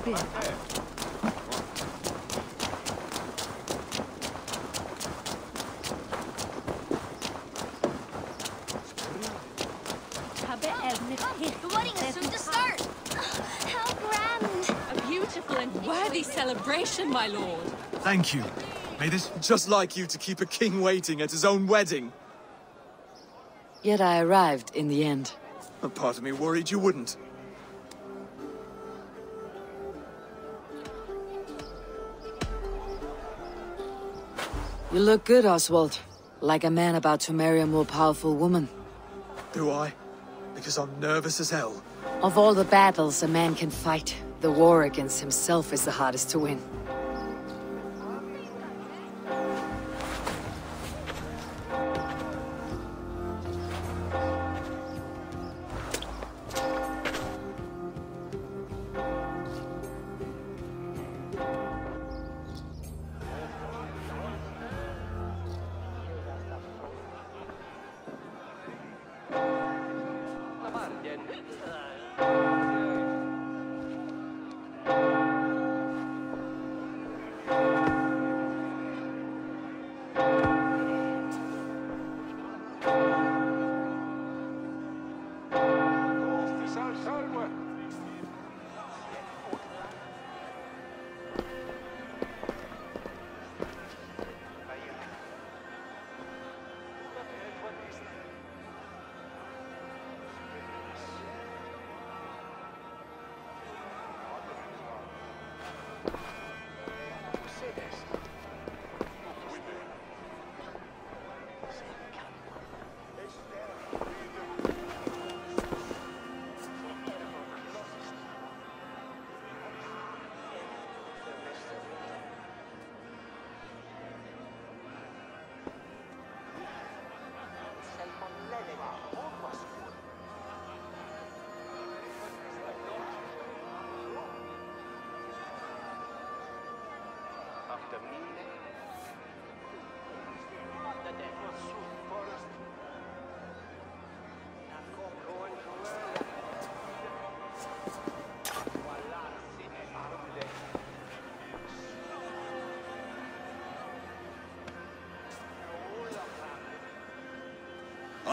The wedding is soon to start! How grand! A beautiful and worthy celebration, my lord. Thank you. May this just like you to keep a king waiting at his own wedding. Yet I arrived in the end. A part of me worried you wouldn't. You look good, Oswald. Like a man about to marry a more powerful woman. Do I? Because I'm nervous as hell. Of all the battles a man can fight, the war against himself is the hardest to win.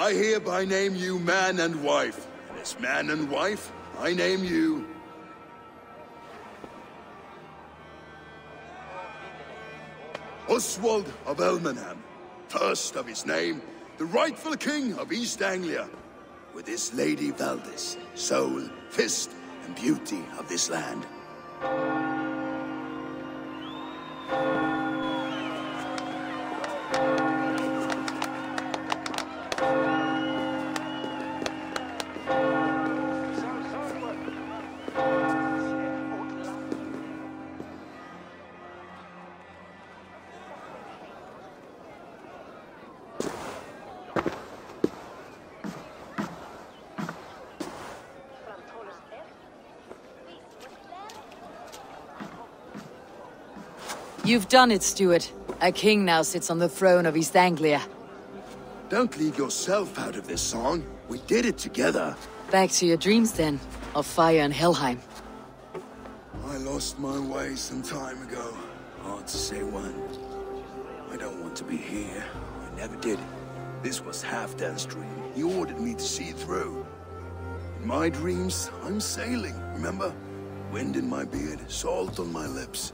I hereby name you man and wife. And as man and wife, I name you... Oswald of Elmenham, first of his name, the rightful king of East Anglia, with his lady Valdis, soul, fist, and beauty of this land. You've done it, Stuart. A king now sits on the throne of East Anglia. Don't leave yourself out of this song. We did it together. Back to your dreams, then, of fire and Helheim. I lost my way some time ago. Hard to say when. I don't want to be here. I never did. This was Halfdan's dream. He ordered me to see it through. In my dreams, I'm sailing, remember? Wind in my beard, salt on my lips.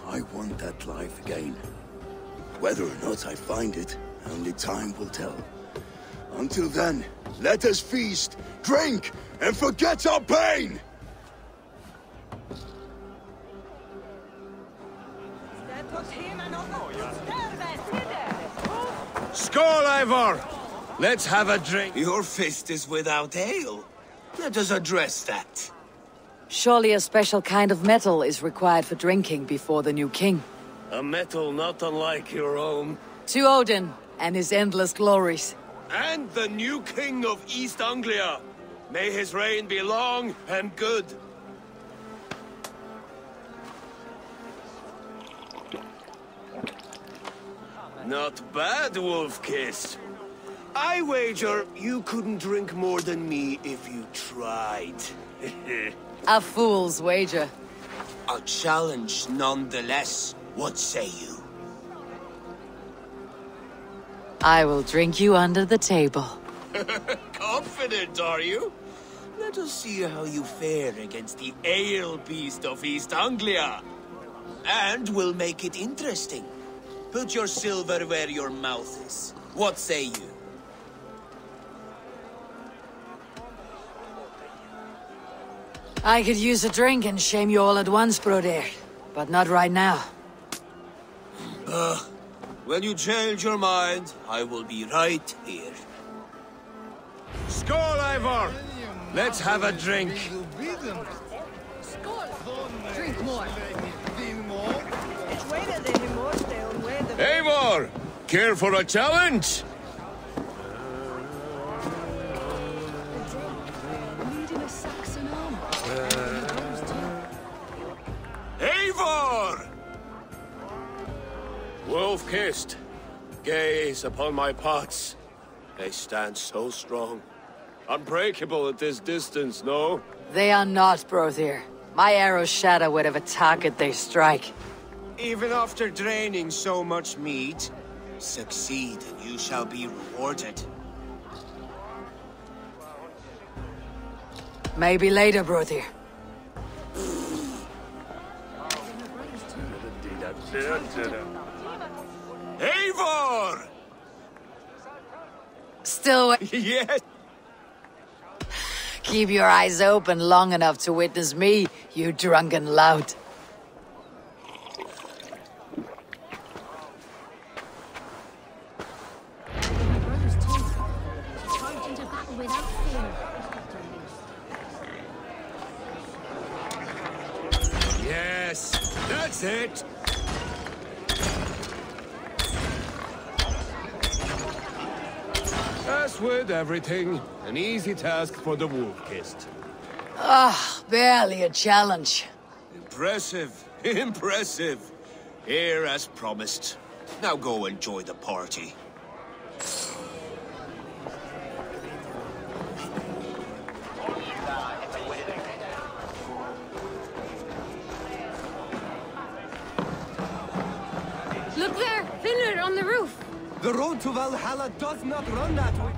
I want that life again. Whether or not I find it, only time will tell. Until then, let us feast, drink, and forget our pain! Skål, Eivor! Let's have a drink. Your fist is without ale. Let us address that. Surely a special kind of metal is required for drinking before the new king. A metal not unlike your own. To Odin and his endless glories. And the new king of East Anglia. May his reign be long and good. Not bad, Wolfkiss. I wager you couldn't drink more than me if you tried. A fool's wager. A challenge nonetheless. What say you? I will drink you under the table. Confident, are you? Let us see how you fare against the ale beast of East Anglia. And we'll make it interesting. Put your silver where your mouth is. What say you? I could use a drink and shame you all at once, brother. But not right now. When you change your mind, I will be right here. Skål, Eivor! Let's have a drink. Drink more. Eivor! Care for a challenge? Eivor! Wolf-kissed, gaze upon my pots. They stand so strong. Unbreakable at this distance, no? They are not, brother. My arrows shatter whatever target they strike. Even after draining so much meat, succeed and you shall be rewarded. Maybe later, brother. Eivor! Still, Yes! keep your eyes open long enough to witness me, you drunken lout. Yes, that's it! As with everything, an easy task for the wolf-kissed. Barely a challenge. Impressive, impressive. Here as promised. Now go enjoy the party. Look there! Finland on the roof! The road to Valhalla does not run that way.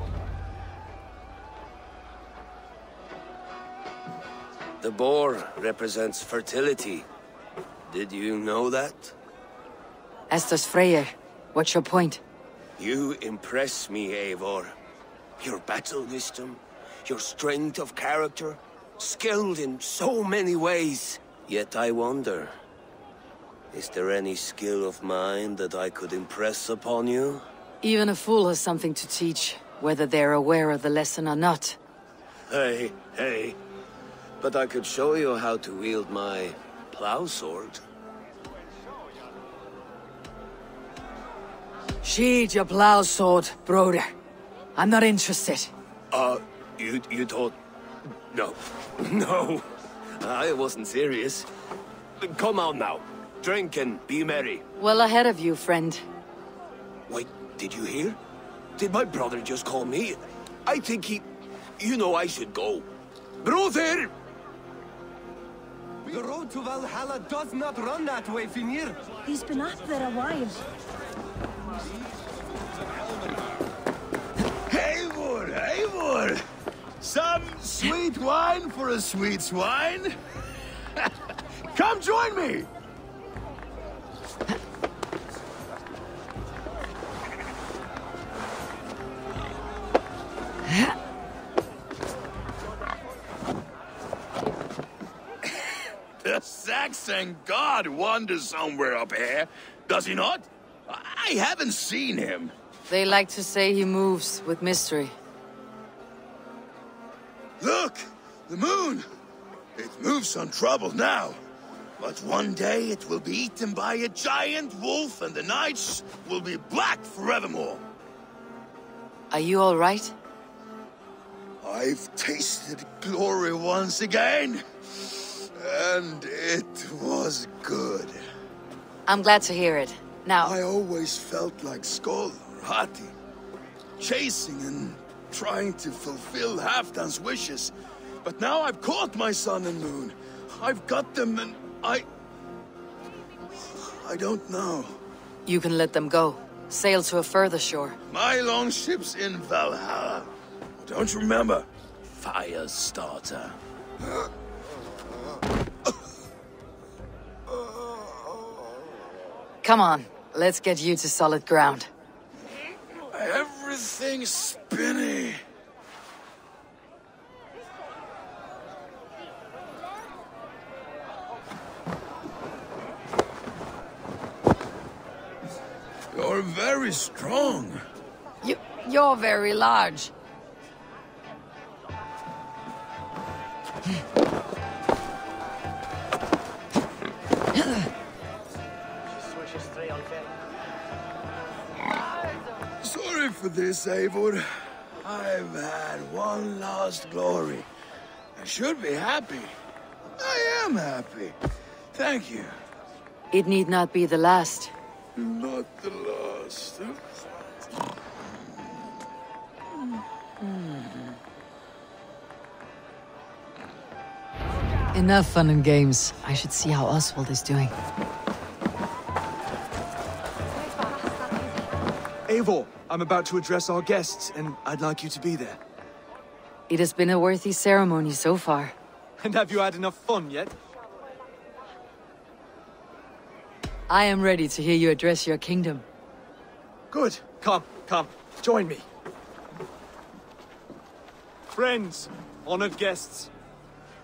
The boar represents fertility. Did you know that? As does Freyr. What's your point? You impress me, Eivor. Your battle wisdom, your strength of character, skilled in so many ways. Yet I wonder, is there any skill of mine that I could impress upon you? Even a fool has something to teach, whether they're aware of the lesson or not. Hey, hey. But I could show you how to wield my plow sword. Sheathe your plow sword, brother. I'm not interested. You thought... No. No. I wasn't serious. Come on now. Drink and be merry. Well ahead of you, friend. Wait, did you hear? Did my brother just call me? I think he... You know I should go. Brother! The road to Valhalla does not run that way, Finir. He's been up there a while. Eivor, Eivor! Some sweet wine for a sweet swine? Come join me! The Saxon god wanders somewhere up here, does he not? I haven't seen him. They like to say he moves with mystery. Look! The moon! It moves untroubled now. But one day it will be eaten by a giant wolf and the nights will be black forevermore. Are you all right? I've tasted glory once again. And it was good. I'm glad to hear it. Now, I always felt like Skål or Hati. Chasing and trying to fulfill Halfdan's wishes. But now I've caught my sun and moon. I've got them and I don't know. You can let them go. Sail to a further shore. My longship's in Valhalla. Don't you remember? Fire starter. Come on, let's get you to solid ground. Everything's spinny. You're very strong. You're very large. Sorry for this, Eivor. I've had one last glory. I should be happy. I am happy. Thank you. It need not be the last. Not the last. Enough fun and games. I should see how Oswald is doing. Eivor, I'm about to address our guests, and I'd like you to be there. It has been a worthy ceremony so far. And have you had enough fun yet? I am ready to hear you address your kingdom. Good. Come, join me. Friends, honored guests,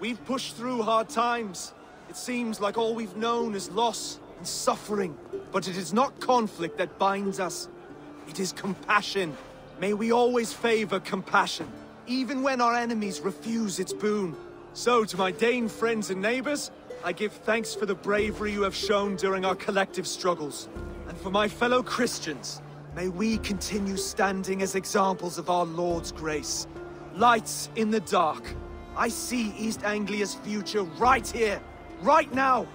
we've pushed through hard times. It seems like all we've known is loss and suffering. But it is not conflict that binds us. It is compassion. May we always favor compassion, even when our enemies refuse its boon. So, to my Dane friends and neighbors, I give thanks for the bravery you have shown during our collective struggles. And for my fellow Christians, may we continue standing as examples of our Lord's grace. Lights in the dark. I see East Anglia's future right here, right now,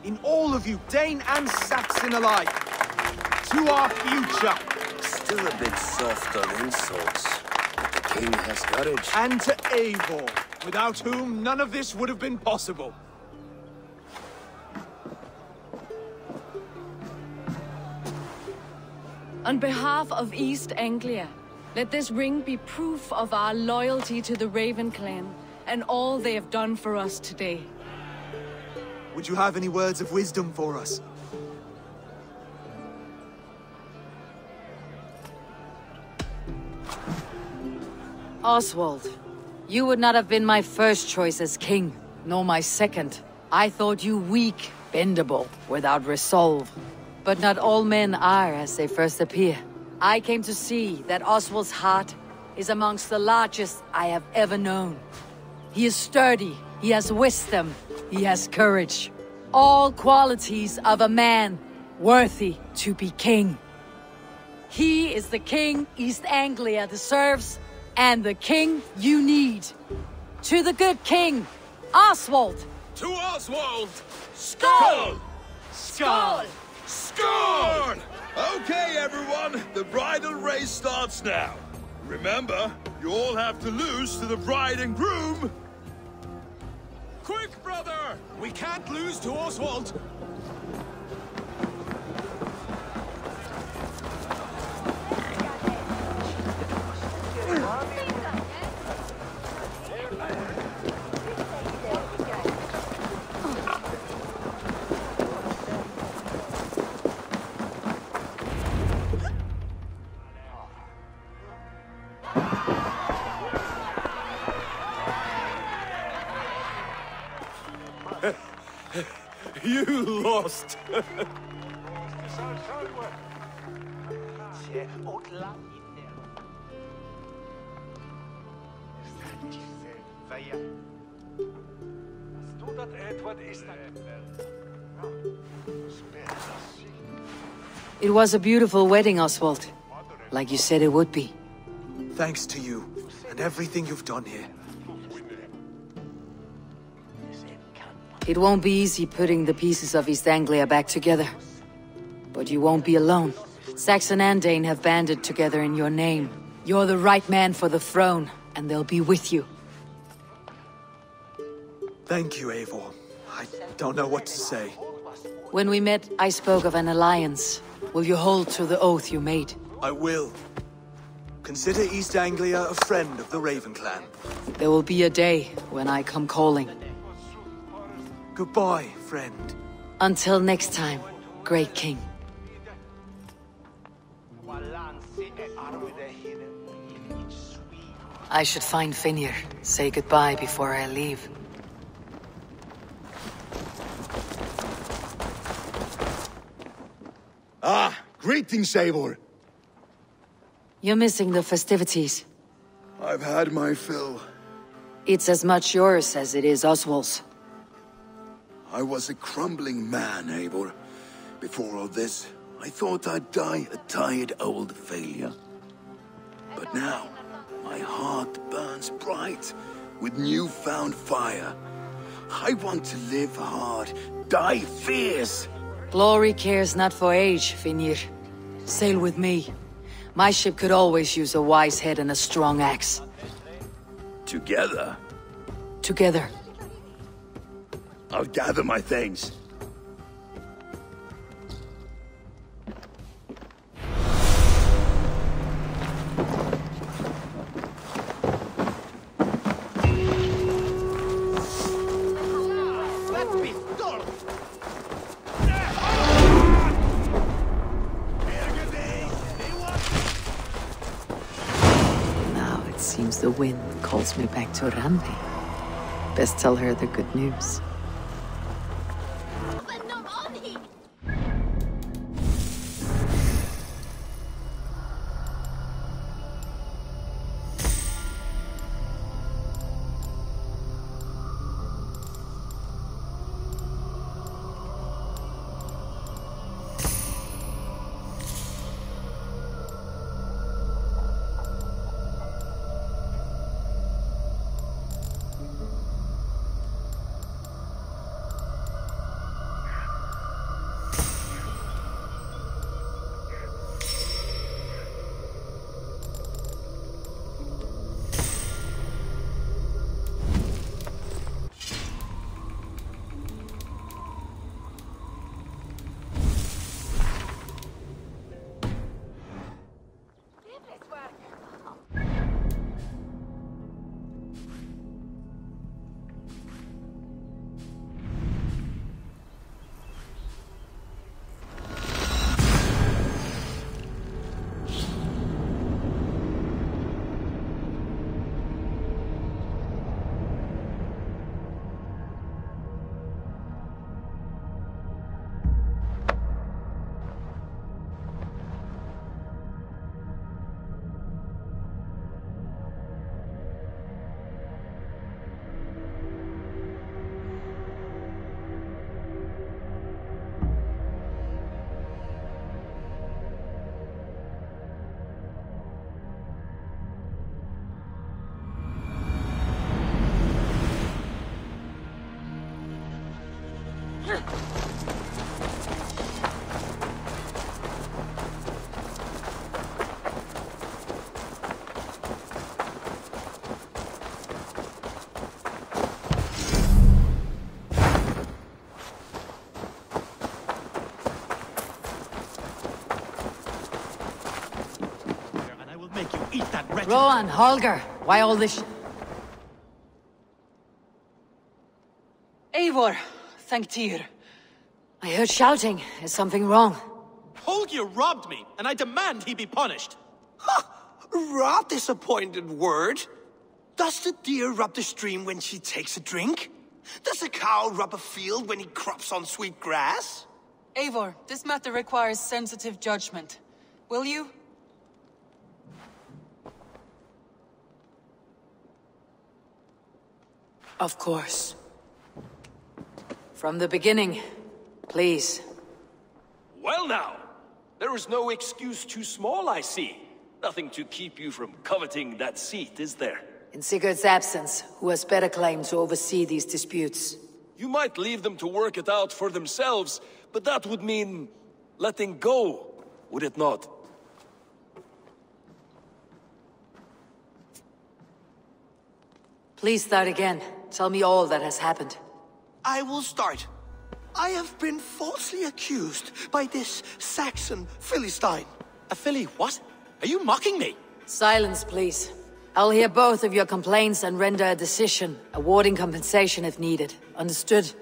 in all of you, Dane and Saxon alike. To our future. Still a bit soft on insults. The king has courage. And to Eivor, without whom none of this would have been possible. On behalf of East Anglia, let this ring be proof of our loyalty to the Raven clan and all they have done for us today. Would you have any words of wisdom for us? Oswald, you would not have been my first choice as king, nor my second. I thought you weak, bendable, without resolve. But not all men are as they first appear. I came to see that Oswald's heart is amongst the largest I have ever known. He is sturdy, he has wisdom, he has courage. All qualities of a man worthy to be king. He is the king East Anglia deserves, and the king you need. To the good king, Oswald! To Oswald! Skull! Skull! Score! Okay, everyone, the bridal race starts now. Remember, you all have to lose to the bride and groom. Quick, brother! We can't lose to Oswald! You lost! It was a beautiful wedding, Oswald. Like you said it would be. Thanks to you, and everything you've done here. It won't be easy putting the pieces of East Anglia back together. But you won't be alone. Saxon and Dane have banded together in your name. You're the right man for the throne, and they'll be with you. Thank you, Eivor. I don't know what to say. When we met, I spoke of an alliance. Will you hold to the oath you made? I will. Consider East Anglia a friend of the Raven clan. There will be a day when I come calling. Goodbye, friend. Until next time, great king. I should find Finir. Say goodbye before I leave. Ah, greetings, Eivor. You're missing the festivities. I've had my fill. It's as much yours as it is Oswald's. I was a crumbling man, Eivor. Before all this, I thought I'd die a tired old failure. But now, my heart burns bright with newfound fire. I want to live hard, die fierce. Glory cares not for age, Finir. Sail with me. My ship could always use a wise head and a strong axe. Together, Together. I'll gather my things. Now it seems the wind calls me back to Randi. Best tell her the good news. Rowan, Holger, why all this Eivor, thank Tyr. I heard shouting. Is something wrong? Holger robbed me, and I demand he be punished. Rot disappointed word. Does the deer rub the stream when she takes a drink? Does a cow rub a field when he crops on sweet grass? Eivor, this matter requires sensitive judgment. Will you? Of course. From the beginning, please. Well now, there is no excuse too small, I see. Nothing to keep you from coveting that seat, is there? In Sigurd's absence, who has better claim to oversee these disputes? You might leave them to work it out for themselves, but that would mean letting go, would it not? Please start again. Tell me all that has happened. I will start. I have been falsely accused by this Saxon Philistine. A Philly what? Are you mocking me? Silence, please. I'll hear both of your complaints and render a decision, awarding compensation if needed. Understood?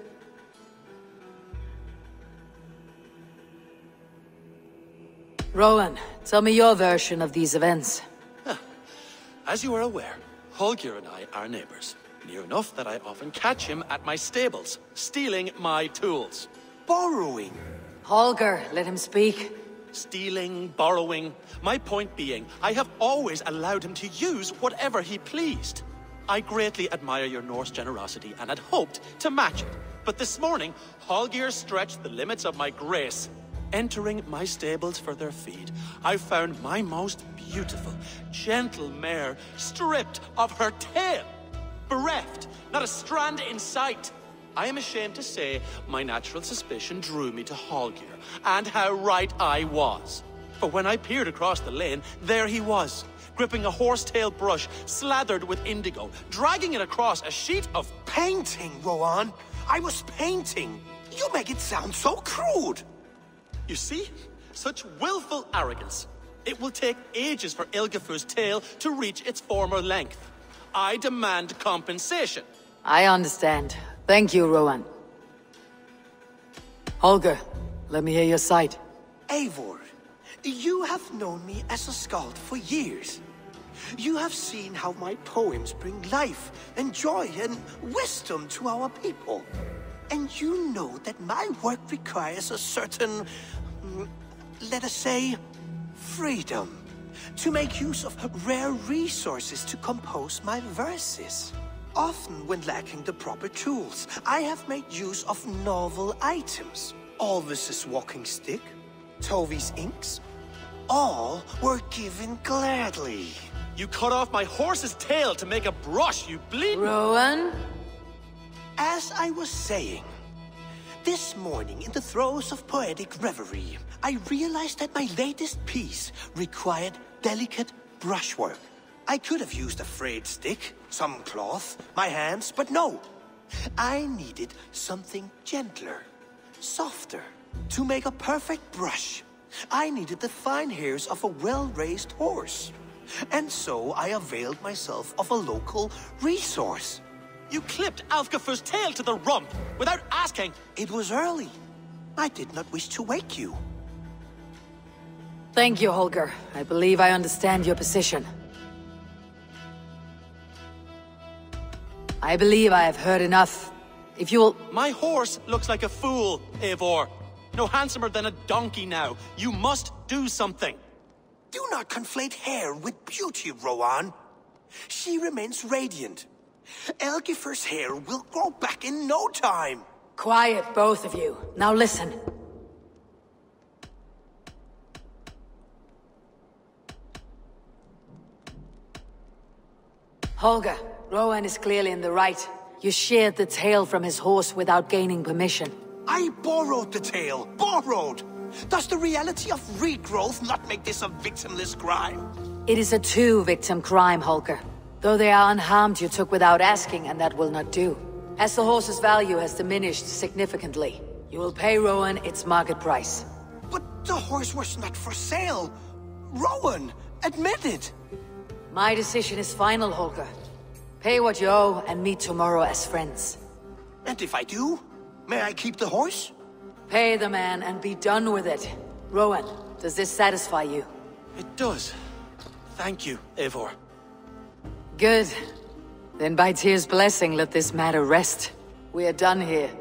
Rowan, tell me your version of these events. As you are aware, Holger and I are neighbors. Near enough that I often catch him at my stables, stealing my tools. Borrowing. Holger, let him speak. Stealing, borrowing. My point being, I have always allowed him to use whatever he pleased. I greatly admire your Norse generosity and had hoped to match it. But this morning, Holger stretched the limits of my grace. Entering my stables for their feed, I found my most beautiful, gentle mare stripped of her tail. Bereft, not a strand in sight. I am ashamed to say my natural suspicion drew me to Holger, and how right I was. For when I peered across the lane, there he was, gripping a horsetail brush slathered with indigo, dragging it across a sheet of... Painting, Rowan. I was painting. You make it sound so crude. You see? Such willful arrogance. It will take ages for Ilgafur's tail to reach its former length. I demand compensation. I understand. Thank you, Rowan. Holger, let me hear your side. Eivor, you have known me as a skald for years. You have seen how my poems bring life and joy and wisdom to our people. And you know that my work requires a certain, let us say, freedom. To make use of rare resources to compose my verses. Often when lacking the proper tools, I have made use of novel items. Alvis's walking stick, Tovi's inks, all were given gladly. You cut off my horse's tail to make a brush, you bleeding... Rowan? As I was saying, this morning in the throes of poetic reverie, I realized that my latest piece required delicate brushwork. I could have used a frayed stick, some cloth, my hands, but no. I needed something gentler, softer. To make a perfect brush, I needed the fine hairs of a well-raised horse. And so I availed myself of a local resource. You clipped Alfgafur's tail to the rump without asking. It was early. I did not wish to wake you. Thank you, Holger. I believe I understand your position. I believe I have heard enough. If you'll... My horse looks like a fool, Eivor. No handsomer than a donkey now. You must do something. Do not conflate hair with beauty, Rowan. She remains radiant. Elgifur's hair will grow back in no time. Quiet, both of you. Now listen. Holger, Rowan is clearly in the right. You sheared the tail from his horse without gaining permission. I borrowed the tail. Borrowed! Does the reality of regrowth not make this a victimless crime? It is a two-victim crime, Holger. Though they are unharmed, you took without asking, and that will not do. As the horse's value has diminished significantly, you will pay Rowan its market price. But the horse was not for sale. Rowan, admit it. My decision is final, Holger. Pay what you owe and meet tomorrow as friends. And if I do, may I keep the horse? Pay the man and be done with it. Rowan, does this satisfy you? It does. Thank you, Eivor. Good. Then by Tyr's blessing, let this matter rest. We are done here.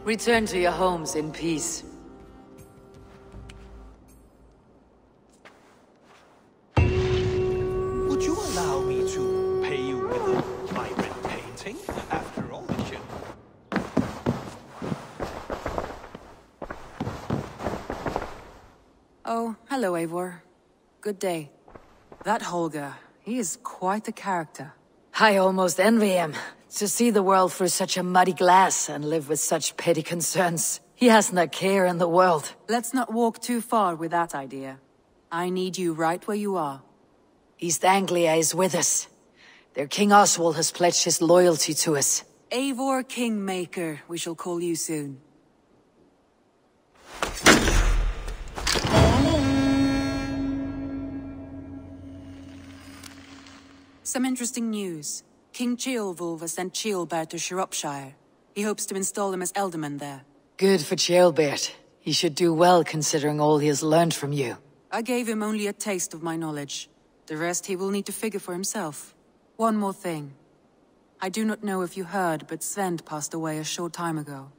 Return to your homes in peace. Would you allow me to pay you with a vibrant painting? After all, it should... Oh, hello, Eivor. Good day. That Holger, he is quite the character. I almost envy him. To see the world through such a muddy glass and live with such petty concerns. He hasn't a care in the world. Let's not walk too far with that idea. I need you right where you are. East Anglia is with us. Their King Oswald has pledged his loyalty to us. Eivor Kingmaker, we shall call you soon. Some interesting news. King Ceolwulf has sent Ceolbert to Shropshire. He hopes to install him as Elderman there. Good for Ceolbert. He should do well considering all he has learned from you. I gave him only a taste of my knowledge. The rest he will need to figure for himself. One more thing. I do not know if you heard, but Svend passed away a short time ago.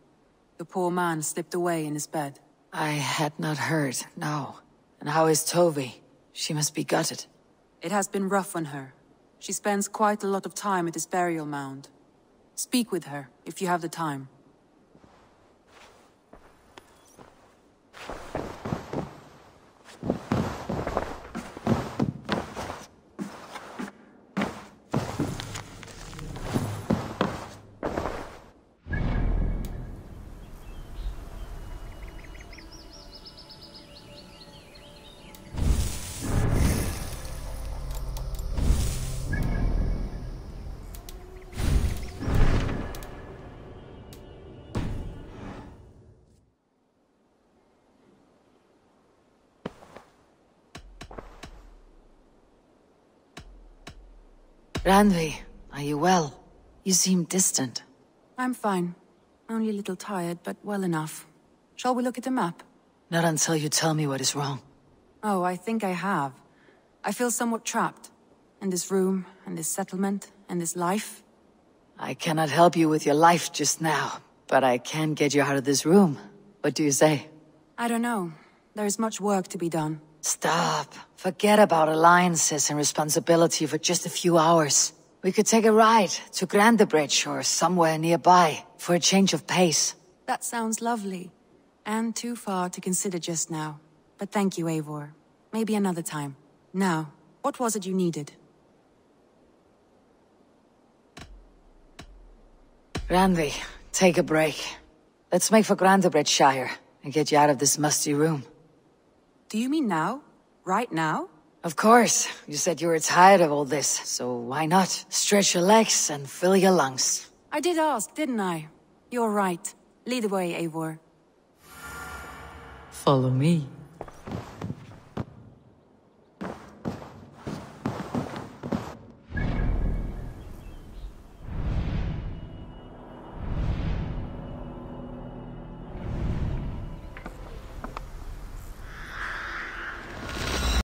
The poor man slipped away in his bed. I had not heard, no. And how is Tovi? She must be gutted. It has been rough on her. She spends quite a lot of time at his burial mound. Speak with her, if you have the time. Randvi, are you well? You seem distant. I'm fine. Only a little tired, but well enough. Shall we look at the map? Not until you tell me what is wrong. Oh, I think I have. I feel somewhat trapped. In this room, and this settlement, and this life. I cannot help you with your life just now, but I can get you out of this room. What do you say? I don't know. There is much work to be done. Stop. Forget about alliances and responsibility for just a few hours. We could take a ride to Grandebridge or somewhere nearby for a change of pace. That sounds lovely. And too far to consider just now. But thank you, Eivor. Maybe another time. Now, what was it you needed? Randvi, take a break. Let's make for Grandebridgeshire and get you out of this musty room. Do you mean now? Right now? Of course. You said you were tired of all this, so why not? Stretch your legs and fill your lungs. I did ask, didn't I? You're right. Lead the way, Eivor. Follow me.